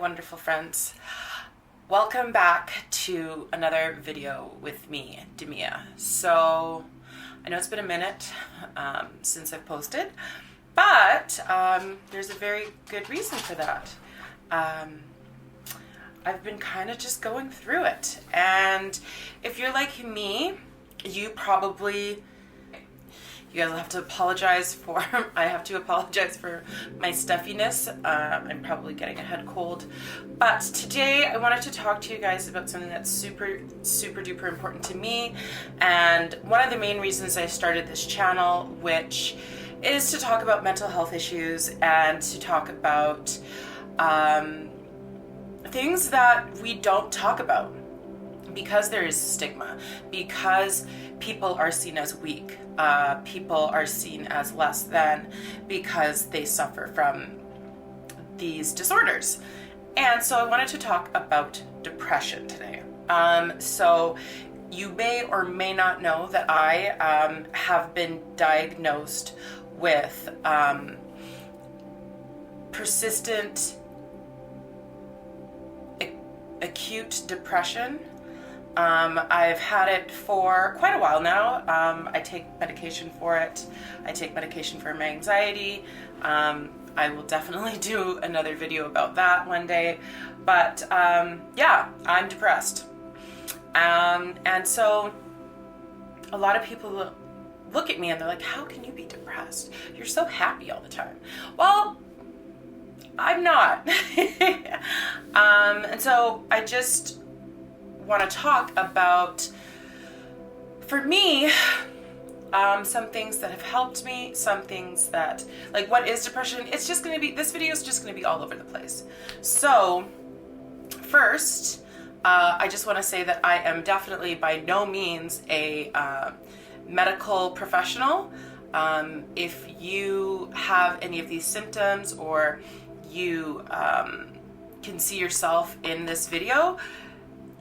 wonderful friends. Welcome back to another video with me, Demia. So, I know it's been a minute since I've posted, but there's a very good reason for that. I've been kind of just going through it, and if you're like me, you guys will have to apologize for, I have to apologize for my stuffiness. I'm probably getting a head cold. But today I wanted to talk to you guys about something that's super duper important to me. And one of the main reasons I started this channel, which is to talk about mental health issues and to talk about things that we don't talk about. Because there is stigma, because people are seen as weak, people are seen as less than because they suffer from these disorders. And so I wanted to talk about depression today. So you may or may not know that I have been diagnosed with persistent acute depression. I've had it for quite a while now. I take medication for it. I take medication for my anxiety. I will definitely do another video about that one day. But yeah, I'm depressed. And so a lot of people look at me and they're like, how can you be depressed? You're so happy all the time. Well, I'm not. And so I just want to talk about, for me, some things that have helped me, some things that, like, what is depression? It's just going to be, this video is just going to be all over the place. So first, I just want to say that I am definitely by no means a medical professional. If you have any of these symptoms or you can see yourself in this video,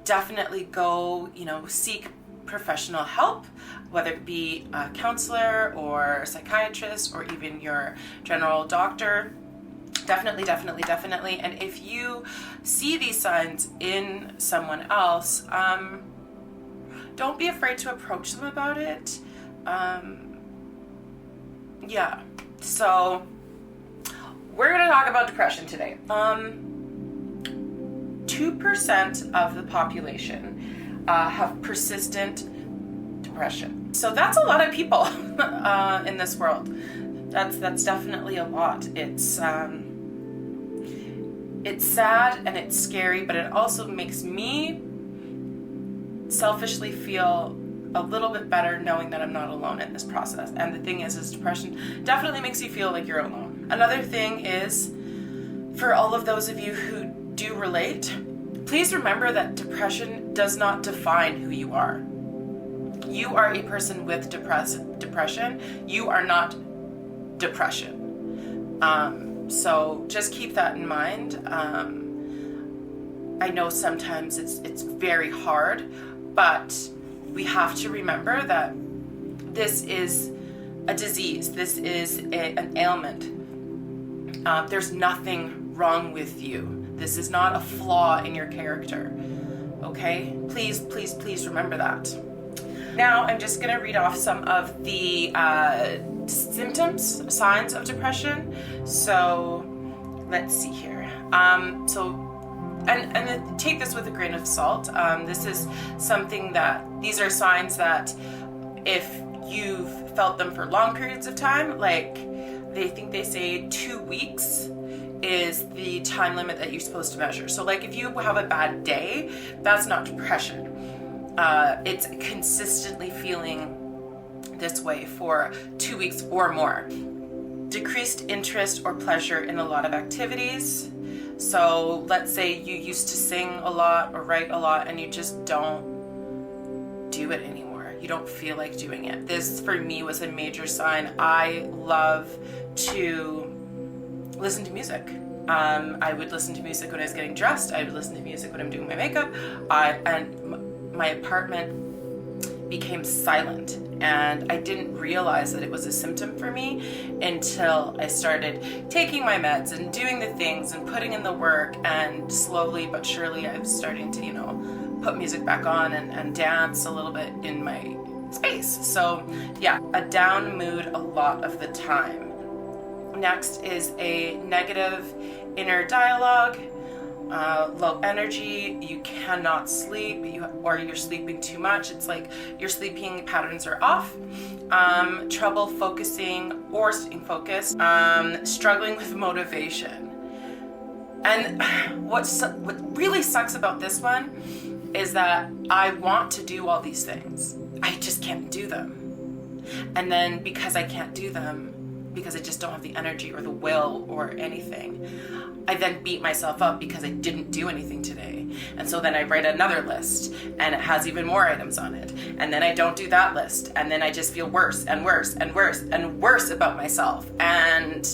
definitely go, seek professional help, whether it be a counselor or a psychiatrist or even your general doctor. Definitely. And if you see these signs in someone else, don't be afraid to approach them about it. Yeah, so we're going to talk about depression today. 2% of the population have persistent depression. So that's a lot of people in this world. That's definitely a lot. It's sad and it's scary, but it also makes me selfishly feel a little bit better knowing that I'm not alone in this process. And the thing is depression definitely makes you feel like you're alone. Another thing is, for all of those of you who do relate, please remember that depression does not define who you are. You are a person with depression. You are not depression. So just keep that in mind. I know sometimes it's very hard, but we have to remember that this is a disease. This is an ailment. There's nothing wrong with you. This is not a flaw in your character, okay? Please remember that. Now, I'm just gonna read off some of the symptoms, signs of depression. So, let's see here. And take this with a grain of salt. This is something these are signs that if you've felt them for long periods of time, like they say 2 weeks is the time limit that you're supposed to measure. So like if you have a bad day, that's not depression. It's consistently feeling this way for 2 weeks or more. Decreased interest or pleasure in a lot of activities. So let's say you used to sing a lot or write a lot and you just don't do it anymore. You don't feel like doing it. This for me was a major sign. I love to listen to music. I would listen to music when I was getting dressed. I would listen to music when I'm doing my makeup. And my apartment became silent, and I didn't realize that it was a symptom for me until I started taking my meds and doing the things and putting in the work, and slowly but surely I was starting to, put music back on and dance a little bit in my space. So yeah, a down mood a lot of the time. Next is a negative inner dialogue. Low energy, you cannot sleep, or you're sleeping too much. It's like your sleeping patterns are off. Trouble focusing or staying focused. Struggling with motivation. And what really sucks about this one is that I want to do all these things. I just can't do them. And then because I can't do them, because I just don't have the energy or the will or anything, I then beat myself up because I didn't do anything today. And so then I write another list and it has even more items on it. And then I don't do that list. And then I just feel worse and worse and worse and worse about myself. And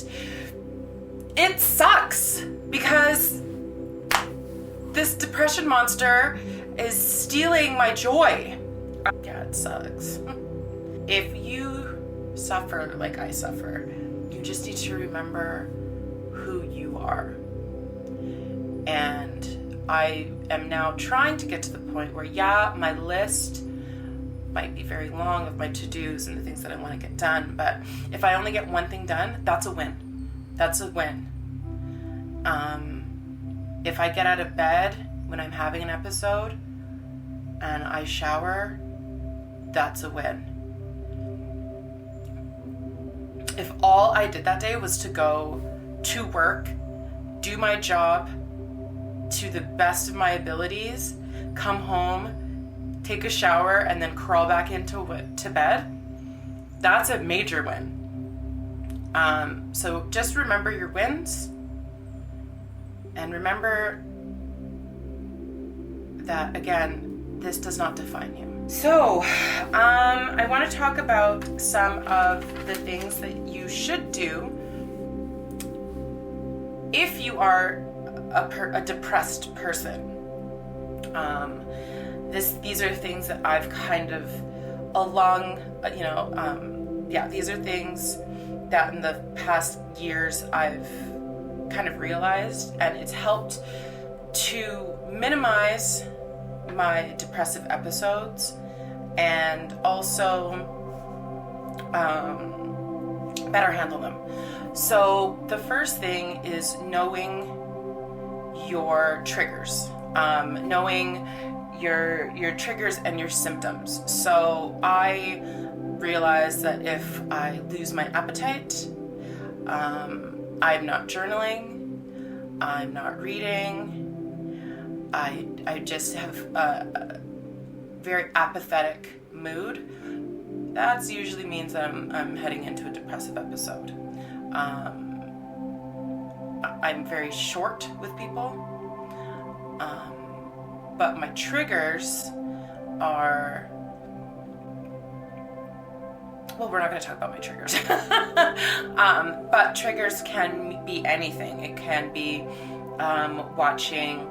it sucks because this depression monster is stealing my joy. Yeah, it sucks. If you suffer like I suffer, you just need to remember who you are. And I am now trying to get to the point where, yeah, my list might be very long of my to-dos and the things that I want to get done, but if I only get one thing done, that's a win. That's a win. If I get out of bed when I'm having an episode and I shower, that's a win. If all I did that day was to go to work, do my job to the best of my abilities, come home, take a shower, and then crawl back into bed, that's a major win. So just remember your wins, and remember that, again, this does not define you. So, I want to talk about some of the things that you should do if you are a depressed person. These are things that I've kind of these are things that in the past years I've kind of realized, and it's helped to minimize my depressive episodes and also better handle them. So the first thing is knowing your triggers, knowing your triggers and your symptoms. So I realized that if I lose my appetite, I'm not journaling, I'm not reading, I just have a very apathetic mood, that usually means that I'm heading into a depressive episode. I'm very short with people, but my triggers are, well, we're not going to talk about my triggers. But triggers can be anything. It can be watching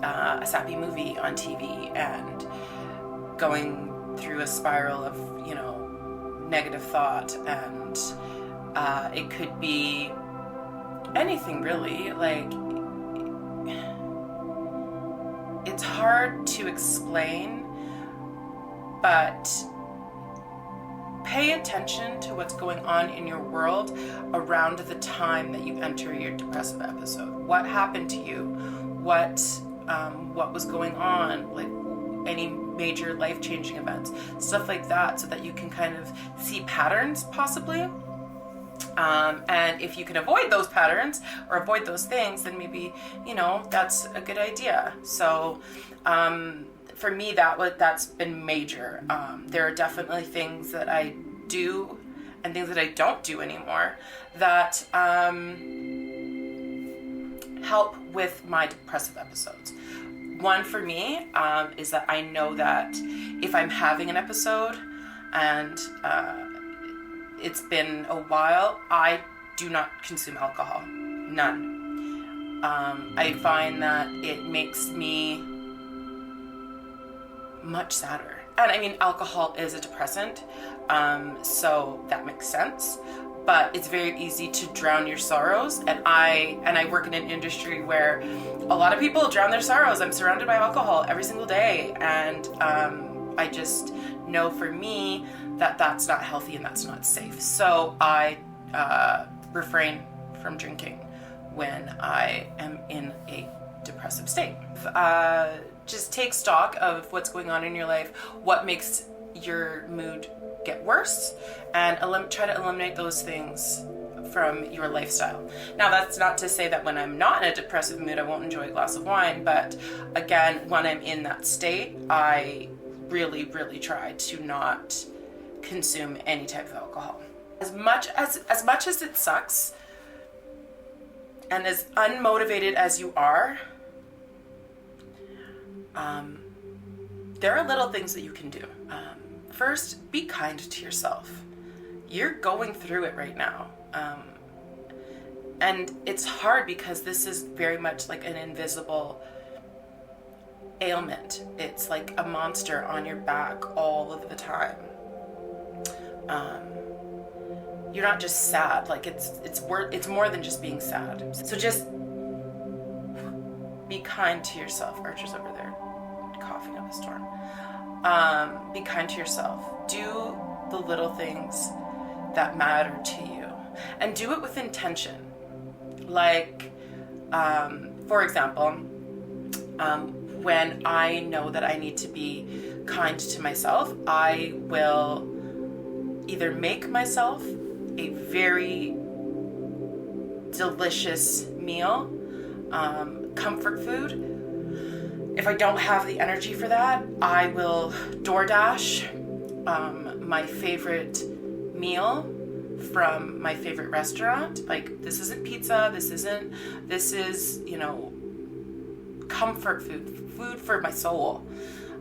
a sappy movie on TV and going through a spiral of, negative thought, and it could be anything really. Like, it's hard to explain, but pay attention to what's going on in your world around the time that you enter your depressive episode. What happened to you? What was going on? Like, any major life-changing events, stuff like that, so that you can kind of see patterns possibly. And if you can avoid those patterns or avoid those things, then maybe, that's a good idea. So for me, that's been major. There are definitely things that I do and things that I don't do anymore that help with my depressive episodes. One for me is that I know that if I'm having an episode and it's been a while, I do not consume alcohol. None. I find that it makes me much sadder and I mean, alcohol is a depressant, so that makes sense. But it's very easy to drown your sorrows, and I work in an industry where a lot of people drown their sorrows. I'm surrounded by alcohol every single day, and I just know for me that that's not healthy and that's not safe. So I refrain from drinking when I am in a depressive state. Just take stock of what's going on in your life, what makes your mood get worse, and try to eliminate those things from your lifestyle. Now, that's not to say that when I'm not in a depressive mood, I won't enjoy a glass of wine, but again, when I'm in that state, I really, really try to not consume any type of alcohol. As much as it sucks, and as unmotivated as you are, there are little things that you can do. First, be kind to yourself. You're going through it right now. And it's hard because this is very much like an invisible ailment. It's like a monster on your back all of the time. You're not just sad. Like it's more than just being sad. So just be kind to yourself. Archer's over there coughing up a storm. Be kind to yourself. Do the little things that matter to you, and do it with intention. Like, for example, when I know that I need to be kind to myself, I will either make myself a very delicious meal, comfort food. If I don't have the energy for that, I will DoorDash my favorite meal from my favorite restaurant. Like, this isn't pizza, this is, comfort food for my soul.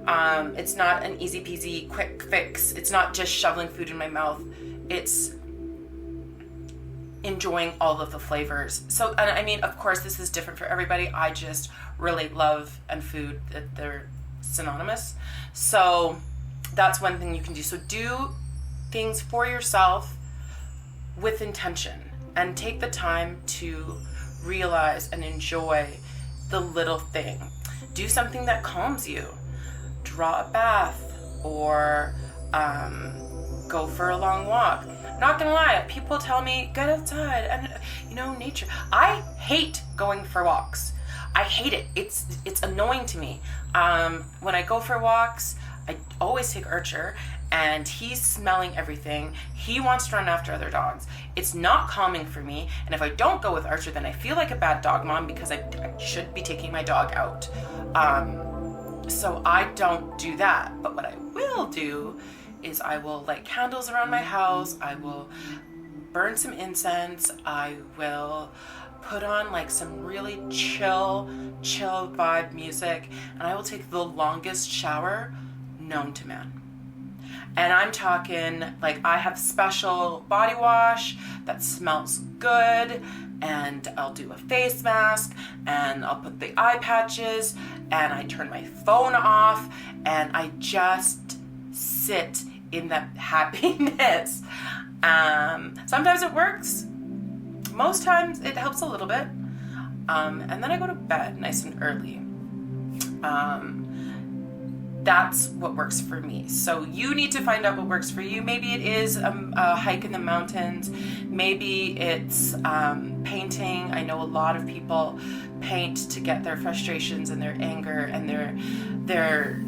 It's not an easy peasy quick fix. It's not just shoveling food in my mouth. It's enjoying all of the flavors. So, and I mean, of course, this is different for everybody. I just relate love and food, that they're synonymous. So that's one thing you can do. So do things for yourself with intention, and take the time to realize and enjoy the little thing. Do something that calms you. Draw a bath, or go for a long walk. Not gonna lie, people tell me, get outside and, nature. I hate going for walks. I hate it. It's annoying to me. When I go for walks, I always take Archer, and he's smelling everything. He wants to run after other dogs. It's not calming for me. And if I don't go with Archer, then I feel like a bad dog mom, because I should be taking my dog out. So I don't do that. But what I will do is I will light candles around my house. I will burn some incense. I will put on like some really chill vibe music, and I will take the longest shower known to man. And I'm talking, like, I have special body wash that smells good, and I'll do a face mask, and I'll put the eye patches, and I turn my phone off, and I just sit in that happiness. Sometimes it works. Most times it helps a little bit. And then I go to bed nice and early. That's what works for me. So you need to find out what works for you. Maybe it is a hike in the mountains. Maybe it's painting. I know a lot of people paint to get their frustrations and their anger and their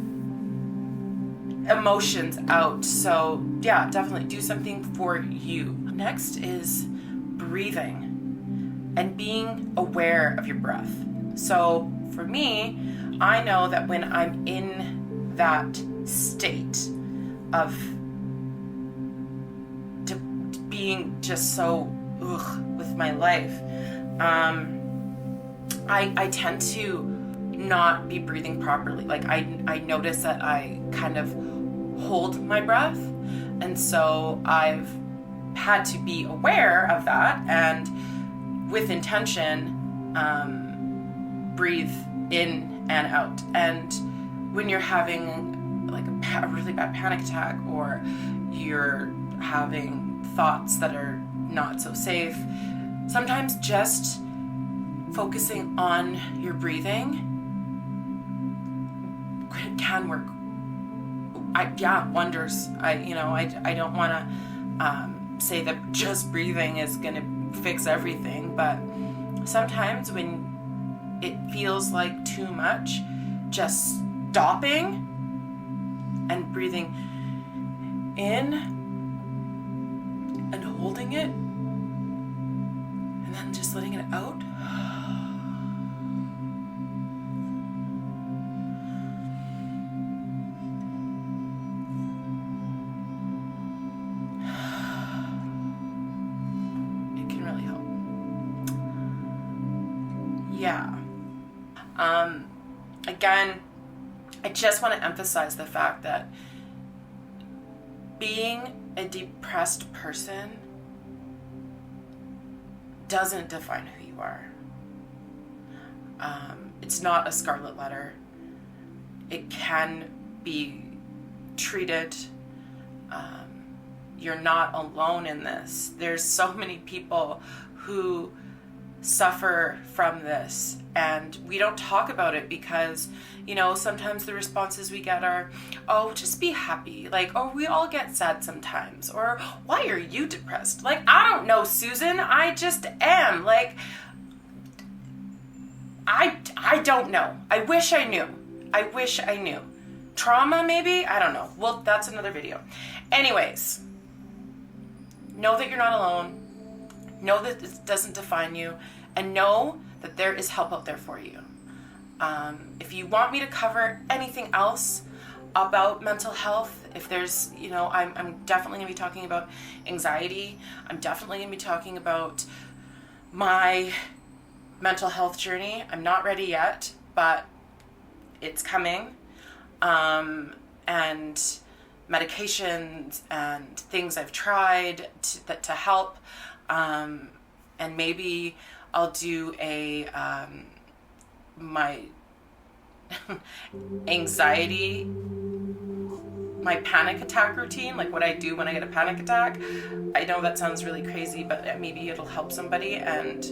emotions out. So yeah, definitely do something for you. Next is breathing and being aware of your breath. So for me, I know that when I'm in that state of being just so with my life, I tend to not be breathing properly. Like I notice that I kind of hold my breath, and so I've had to be aware of that, and with intention breathe in and out. And when you're having like a really bad panic attack, or you're having thoughts that are not so safe, sometimes just focusing on your breathing can work. Wonders. I don't want to say that just breathing is going to fix everything, but sometimes when it feels like too much, just stopping and breathing in and holding it and then just letting it out. It can really help. Yeah. Again, I just want to emphasize the fact that being a depressed person doesn't define who you are. It's not a scarlet letter. It can be treated. You're not alone in this. There's so many people who suffer from this, and we don't talk about it because, sometimes the responses we get are, oh, just be happy. Like, oh, we all get sad sometimes. Or, why are you depressed? Like, I don't know, Susan. I just am. Like, I don't know. I wish I knew. Trauma, maybe? I don't know. Well, that's another video. Anyways, know that you're not alone. Know that this doesn't define you, and know that there is help out there for you. If you want me to cover anything else about mental health, if there's, I'm definitely going to be talking about anxiety. I'm definitely going to be talking about my mental health journey. I'm not ready yet, but it's coming. And medications and things I've tried to help. And maybe I'll do my anxiety, my panic attack routine, like what I do when I get a panic attack. I know that sounds really crazy, but maybe it'll help somebody. And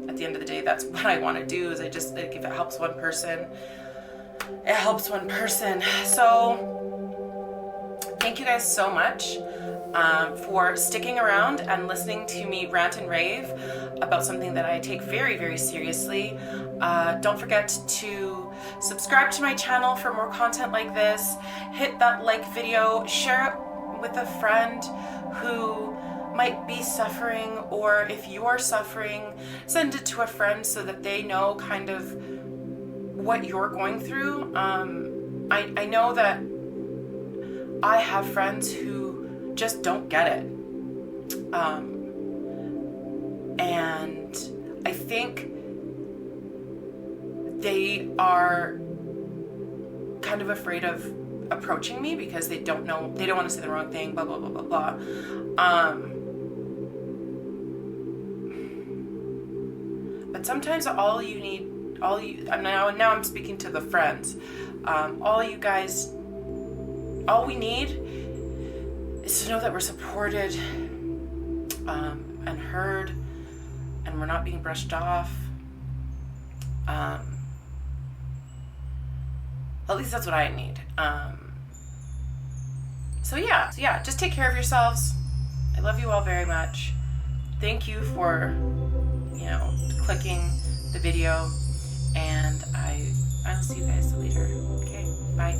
at the end of the day, that's what I want to do. Is if it helps one person, it helps one person. So thank you guys so much for sticking around and listening to me rant and rave about something that I take very, very seriously. Don't forget to subscribe to my channel for more content like this. Hit that like video, share it with a friend who might be suffering, or if you're suffering, send it to a friend so that they know kind of what you're going through. I know that I have friends who just don't get it. And I think they are kind of afraid of approaching me because they don't know, they don't want to say the wrong thing, blah, blah, blah, blah, blah. But sometimes now I'm speaking to the friends. All we need is to know that we're supported and heard, and we're not being brushed off. At least that's what I need. So yeah, just take care of yourselves. I love you all very much. Thank you for, clicking the video, and I'll see you guys later. Okay, bye.